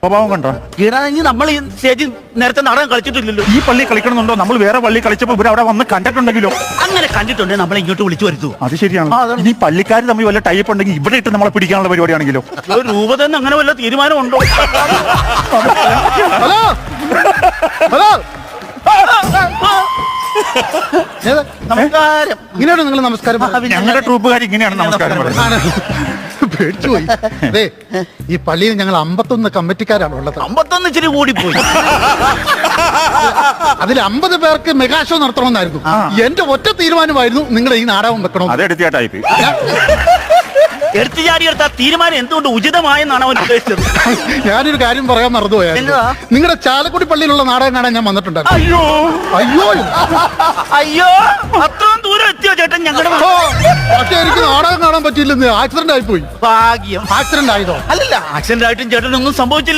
സ്വഭാവം കണ്ടോ? ഈടാണെങ്കിൽ നമ്മൾ ഈ സ്റ്റേജിൽ നേരത്തെ നാടകം കളിച്ചിട്ടില്ലല്ലോ. ഈ പള്ളി കളിക്കണമെന്നുണ്ടോ? നമ്മൾ വേറെ പള്ളി കളിച്ചപ്പോ ഇവർ അവിടെ വന്ന് കണ്ടിട്ടുണ്ടെങ്കിലോ? അങ്ങനെ കണ്ടിട്ടുണ്ടെങ്കിൽ നമ്മളെ ഇങ്ങോട്ട് വിളിച്ചു വരുത്തു. അത് ശരിയാണ്. ഇനി പള്ളിക്കാർ തമ്മിൽ വല്ല ടൈപ്പ് ഉണ്ടെങ്കിൽ ഇവിടെ ഇട്ട് നമ്മളെ പിടിക്കാനുള്ള പരിപാടിയാണെങ്കിലോ? രൂപതന്ന് അങ്ങനെ വല്ല തീരുമാനം ഉണ്ടോ? ഹലോ ഹലോ നമസ്കാരം. ഇങ്ങനെയാണ് നിങ്ങൾ നമസ്കാരം പറയുന്നത്? ഞങ്ങളുടെ ട്രൂപ്പുകാർ ഇങ്ങനെയാണ് നമസ്കാരം പറയുന്നത്. ആണ്. പേടിച്ചു പോയി. അതെ, ഈ പള്ളിയിൽ ഞങ്ങൾ 51 കമ്മിറ്റിക്കാരാണ് ഉള്ളത്. 51 ഇച്ചിരി കൂടിപ്പോയി. അതിൽ 50 പേർക്ക് മെഗാ ഷോ നടത്തണമെന്നായിരുന്നു. എന്റെ ഒറ്റ തീരുമാനമായിരുന്നു നിങ്ങൾ ഈ നാടകം വെക്കണം. അതെടുത്തിയ ടൈപ്പ്. എടുത്തു ചാടി എടുത്ത തീരുമാനം എന്തുകൊണ്ട് ഉചിതമായെന്നാണ് അവൻ ഉദ്ദേശിച്ചത്. ഞാനൊരു കാര്യം പറയാൻ മറന്നുപോയായിരുന്നു. നിങ്ങളുടെ ചാലക്കുടി പള്ളിയിലുള്ള നാടകം കാണാൻ ഞാൻ വന്നിട്ടുണ്ടായിരുന്നു. അയ്യോ അയ്യോ അയ്യോ, അത്രയും ദൂരം എത്തിയോ ചേട്ടൻ ഞങ്ങളുടെ? പക്ഷെ എനിക്ക് നാടകം കാണാൻ പറ്റിയില്ലെന്ന്. ആക്സിഡന്റ് ആയിപ്പോയി. ഭാഗ്യം. ആക്സിഡന്റ് ആയതോ? അല്ലല്ല, ആക്സിഡന്റ് ആയിട്ടും ചേട്ടനൊന്നും സംഭവിച്ചില്ല.